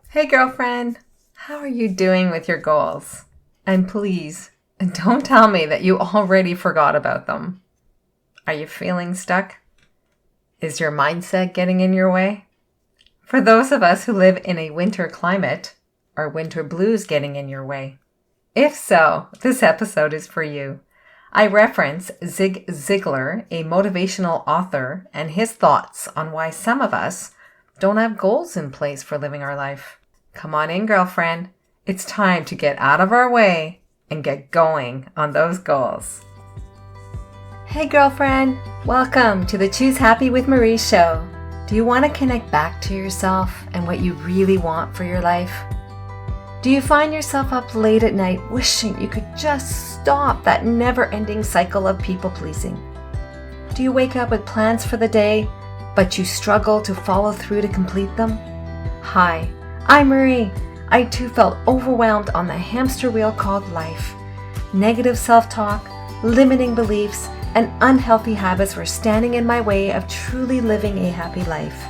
Hey girlfriend, how are you doing with your goals? And please, don't tell me that you already forgot about them. Are you feeling stuck? Is your mindset getting in your way? For those of us who live in a winter climate, are winter blues getting in your way? If so, this episode is for you. I reference Zig Ziglar, a motivational author, and his thoughts on why some of us don't have goals in place for living our life. Come on in, girlfriend. It's time to get out of our way and get going on those goals. Hey, girlfriend. Welcome to the Choose Happy with Marie show. Do you want to connect back to yourself and what you really want for your life? Do you find yourself up late at night wishing you could just stop that never-ending cycle of people-pleasing? Do you wake up with plans for the day, but you struggle to follow through to complete them? Hi, I'm Marie. I too felt overwhelmed on the hamster wheel called life. Negative self-talk, limiting beliefs, and unhealthy habits were standing in my way of truly living a happy life.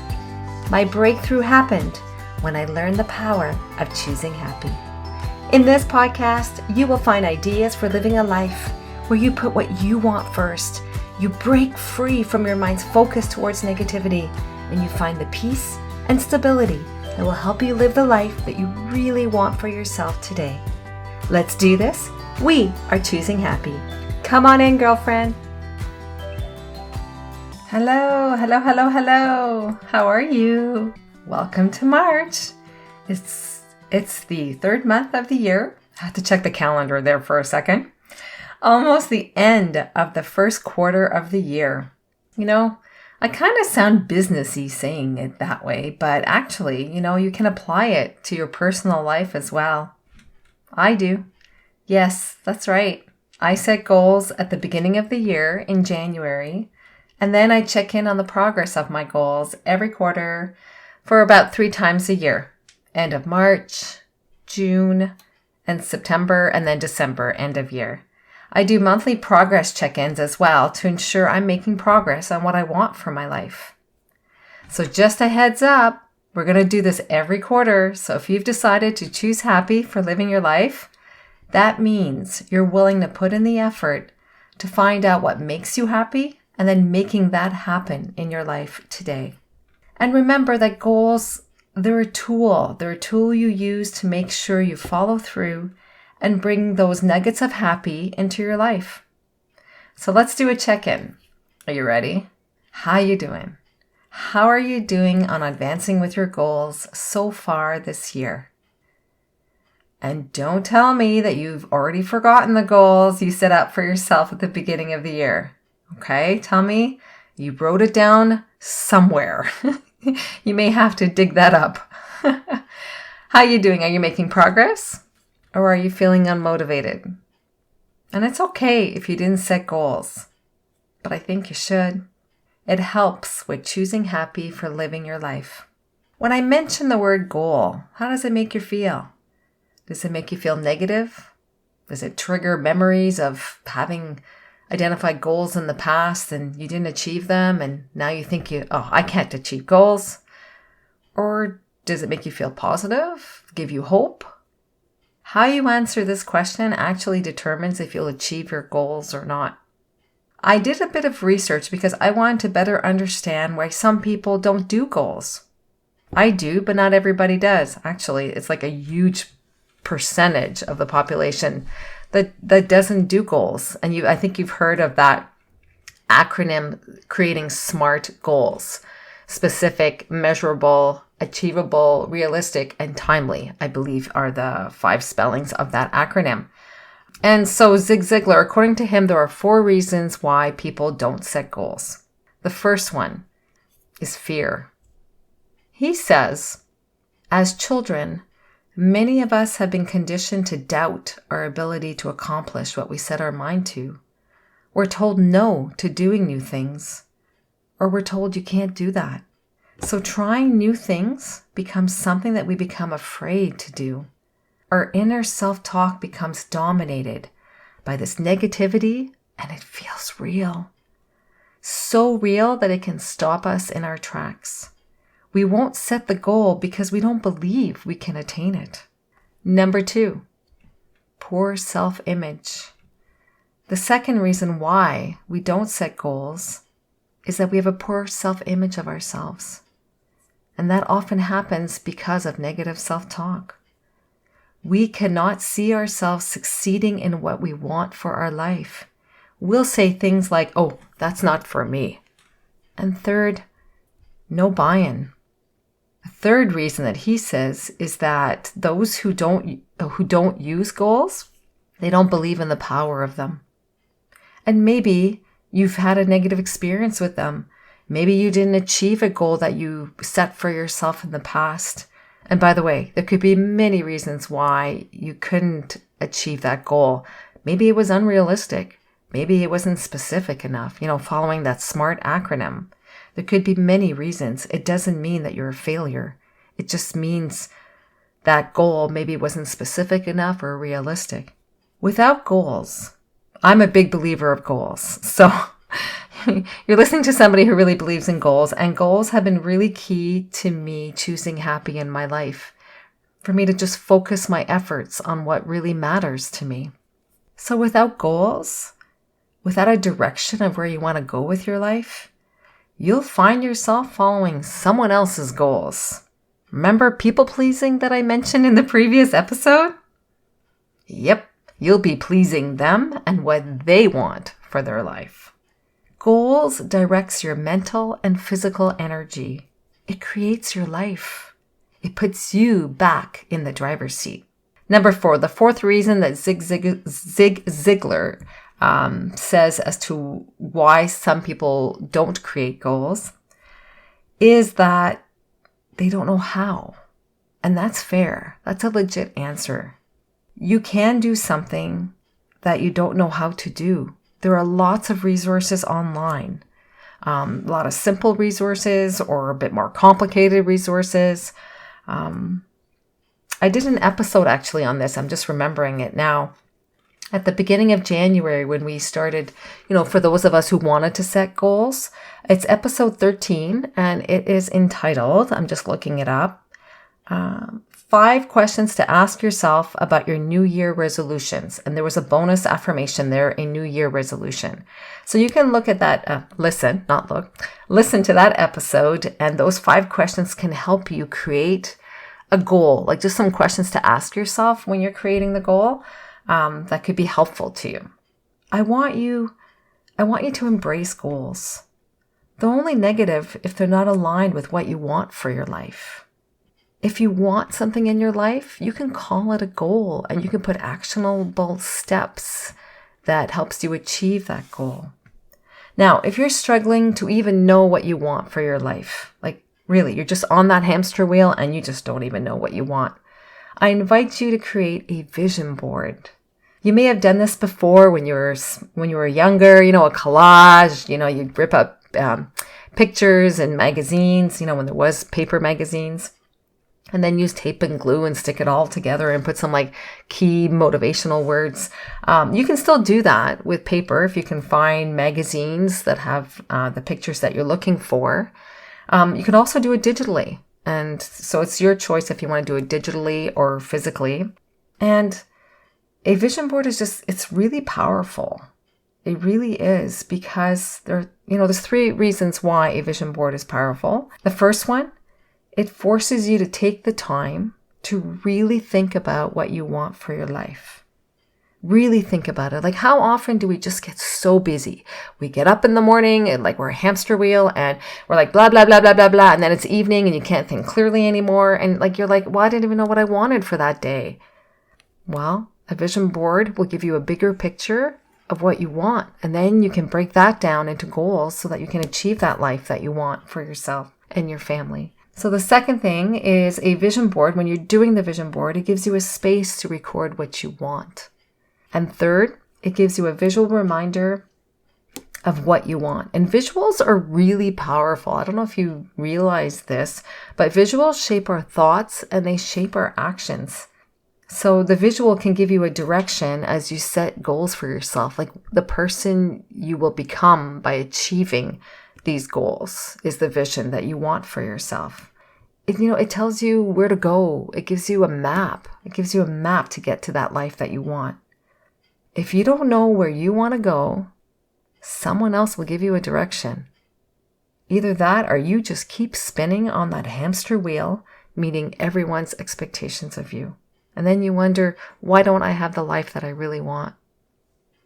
My breakthrough happened when I learned the power of choosing happy. In this podcast, you will find ideas for living a life where you put what you want first. You break free from your mind's focus towards negativity, and you find the peace and stability that will help you live the life that you really want for yourself today. Let's do this. We are choosing happy. Come on in, girlfriend. Hello. How are you? Welcome to March. It's the third month of the year. I had to check the calendar there for a second. Almost the end of the first quarter of the year. You know, I kind of sound businessy saying it that way, but actually, you can apply it to your personal life as well. I do. Yes, that's right. I set goals at the beginning of the year in January, and then I check in on the progress of my goals every quarter for about 3 times a year. End of March, June, and September, and then December, end of year. I do monthly progress check-ins as well to ensure I'm making progress on what I want for my life. So just a heads up, we're going to do this every quarter. So if you've decided to choose happy for living your life, that means you're willing to put in the effort to find out what makes you happy and then making that happen in your life today. And remember that goals, they're a tool. They're a tool you use to make sure you follow through and bring those nuggets of happy into your life. So let's do a check-in. Are you ready? How you doing? How are you doing on advancing with your goals so far this year? And don't tell me that you've already forgotten the goals you set up for yourself at the beginning of the year. Okay? Tell me you wrote it down somewhere. You may have to dig that up. How you doing? Are you making progress? Or are you feeling unmotivated? And it's okay if you didn't set goals, but I think you should. It helps with choosing happy for living your life. When I mention the word goal, how does it make you feel? Does it make you feel negative? Does it trigger memories of having identified goals in the past and you didn't achieve them and now you think I can't achieve goals? Or does it make you feel positive, give you hope? How you answer this question actually determines if you'll achieve your goals or not. I did a bit of research because I wanted to better understand why some people don't do goals. I do, but not everybody does. Actually, it's like a huge percentage of the population that doesn't do goals. And I think you've heard of that acronym, creating SMART goals: specific, measurable, achievable, realistic, and timely, I believe are the 5 spellings of that acronym. And so Zig Ziglar, according to him, there are 4 reasons why people don't set goals. The first one is fear. He says, as children, many of us have been conditioned to doubt our ability to accomplish what we set our mind to. We're told no to doing new things, or we're told you can't do that. So trying new things becomes something that we become afraid to do. Our inner self-talk becomes dominated by this negativity, and it feels real. So real that it can stop us in our tracks. We won't set the goal because we don't believe we can attain it. Number 2, poor self-image. The second reason why we don't set goals is that we have a poor self-image of ourselves. And that often happens because of negative self-talk. We cannot see ourselves succeeding in what we want for our life. We'll say things like, oh, that's not for me. And third, no buy-in. The third reason that he says is that those who don't use goals, they don't believe in the power of them. And maybe you've had a negative experience with them. Maybe you didn't achieve a goal that you set for yourself in the past. And by the way, there could be many reasons why you couldn't achieve that goal. Maybe it was unrealistic. Maybe it wasn't specific enough, following that SMART acronym. There could be many reasons. It doesn't mean that you're a failure. It just means that goal maybe wasn't specific enough or realistic. Without goals, I'm a big believer of goals. So you're listening to somebody who really believes in goals, and goals have been really key to me choosing happy in my life, for me to just focus my efforts on what really matters to me. So without goals, without a direction of where you want to go with your life, you'll find yourself following someone else's goals. Remember people-pleasing that I mentioned in the previous episode? Yep, you'll be pleasing them and what they want for their life. Goals directs your mental and physical energy. It creates your life. It puts you back in the driver's seat. Number 4, the fourth reason that Zig Ziglar says as to why some people don't create goals is that they don't know how. And that's fair. That's a legit answer. You can do something that you don't know how to do. There are lots of resources online, a lot of simple resources or a bit more complicated resources. I did an episode actually on this. I'm just remembering it now. At the beginning of January, when we started, for those of us who wanted to set goals, it's episode 13 and it is entitled, I'm just looking it up, 5 questions to ask yourself about your New Year resolutions. And there was a bonus affirmation there, a New Year resolution. So you can look at that, listen to that episode, and those 5 questions can help you create a goal, like just some questions to ask yourself when you're creating the goal. That could be helpful to you. I want you to embrace goals. They're only negative if they're not aligned with what you want for your life. If you want something in your life, you can call it a goal and you can put actionable steps that helps you achieve that goal. Now, if you're struggling to even know what you want for your life, like really, you're just on that hamster wheel and you just don't even know what you want, I invite you to create a vision board. You may have done this before when you were younger, a collage, you'd rip up pictures and magazines, when there was paper magazines, and then use tape and glue and stick it all together and put some key motivational words. You can still do that with paper if you can find magazines that have the pictures that you're looking for. You can also do it digitally. And so it's your choice if you want to do it digitally or physically. And a vision board is it's really powerful. It really is, because there's 3 reasons why a vision board is powerful. The first one, it forces you to take the time to really think about what you want for your life. Really think about it. How often do we just get so busy? We get up in the morning and we're a hamster wheel and we're blah, blah, blah, blah, blah, blah. And then it's evening and you can't think clearly anymore. And you're well, I didn't even know what I wanted for that day. Well, a vision board will give you a bigger picture of what you want. And then you can break that down into goals so that you can achieve that life that you want for yourself and your family. So the second thing is a vision board. When you're doing the vision board, it gives you a space to record what you want. And third, it gives you a visual reminder of what you want. And visuals are really powerful. I don't know if you realize this, but visuals shape our thoughts and they shape our actions. So the visual can give you a direction as you set goals for yourself, the person you will become by achieving these goals is the vision that you want for yourself. It tells you where to go. It gives you a map. It gives you a map to get to that life that you want. If you don't know where you want to go, someone else will give you a direction. Either that or you just keep spinning on that hamster wheel, meeting everyone's expectations of you. And then you wonder, why don't I have the life that I really want?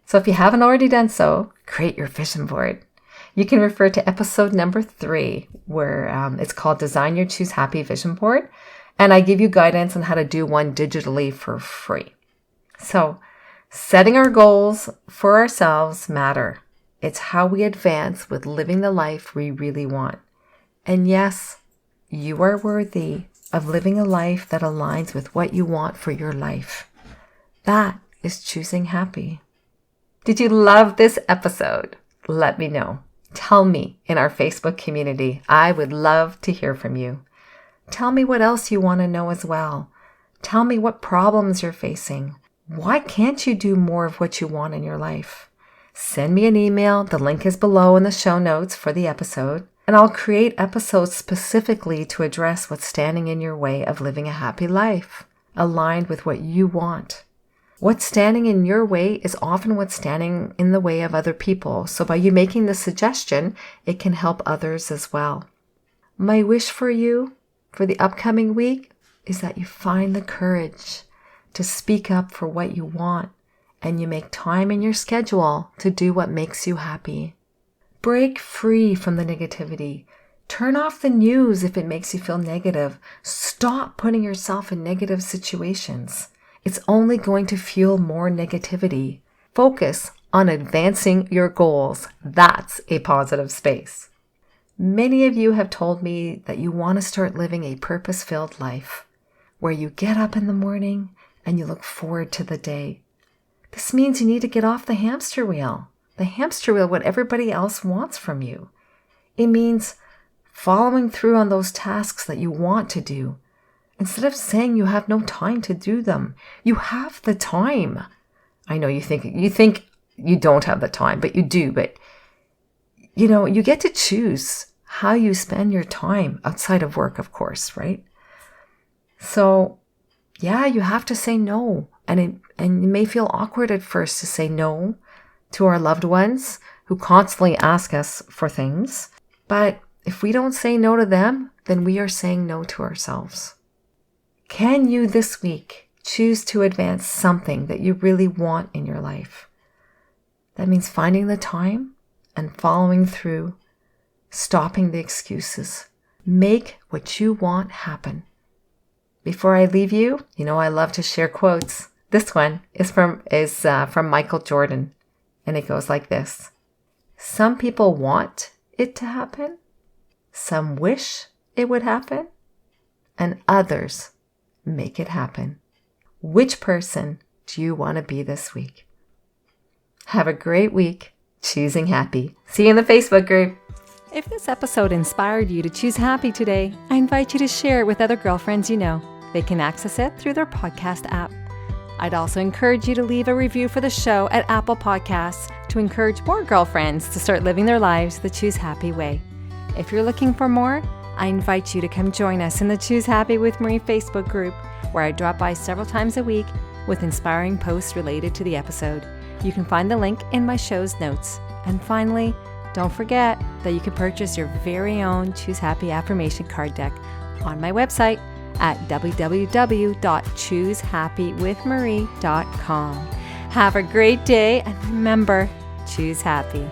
So if you haven't already done so, create your vision board. You can refer to episode number 3, where it's called Design Your Choose Happy Vision Board. And I give you guidance on how to do one digitally for free. So setting our goals for ourselves matter. It's how we advance with living the life we really want. And yes, you are worthy of living a life that aligns with what you want for your life. That is choosing happy. Did you love this episode? Let me know. Tell me in our Facebook community. I would love to hear from you. Tell me what else you want to know as well. Tell me what problems you're facing. Why can't you do more of what you want in your life? Send me an email. The link is below in the show notes for the episode. And I'll create episodes specifically to address what's standing in your way of living a happy life, aligned with what you want. What's standing in your way is often what's standing in the way of other people. So by you making the suggestion, it can help others as well. My wish for you for the upcoming week is that you find the courage to speak up for what you want and you make time in your schedule to do what makes you happy. Break free from the negativity. Turn off the news if it makes you feel negative. Stop putting yourself in negative situations. It's only going to fuel more negativity. Focus on advancing your goals. That's a positive space. Many of you have told me that you want to start living a purpose-filled life where you get up in the morning and you look forward to the day. This means you need to get off the hamster wheel. The hamster wheel, what everybody else wants from you. It means following through on those tasks that you want to do. Instead of saying you have no time to do them, you have the time. I know you think you don't have the time, but you do. But, you get to choose how you spend your time outside of work, of course, right? So, yeah, you have to say no. And it may feel awkward at first to say no to our loved ones who constantly ask us for things. But if we don't say no to them, then we are saying no to ourselves. Can you this week choose to advance something that you really want in your life? That means finding the time and following through, stopping the excuses. Make what you want happen. Before I leave you, I love to share quotes. This one is from Michael Jordan, and it goes like this. Some people want it to happen. Some wish it would happen. And others make it happen. Which person do you want to be this week? Have a great week choosing happy. See you in the Facebook group. If this episode inspired you to choose happy today, I invite you to share it with other girlfriends you know. They can access it through their podcast app. I'd also encourage you to leave a review for the show at Apple Podcasts to encourage more girlfriends to start living their lives the Choose Happy way. If you're looking for more, I invite you to come join us in the Choose Happy with Marie Facebook group, where I drop by several times a week with inspiring posts related to the episode. You can find the link in my show's notes. And finally, don't forget that you can purchase your very own Choose Happy affirmation card deck on my website at www.choosehappywithmarie.com. Have a great day, and remember, choose happy.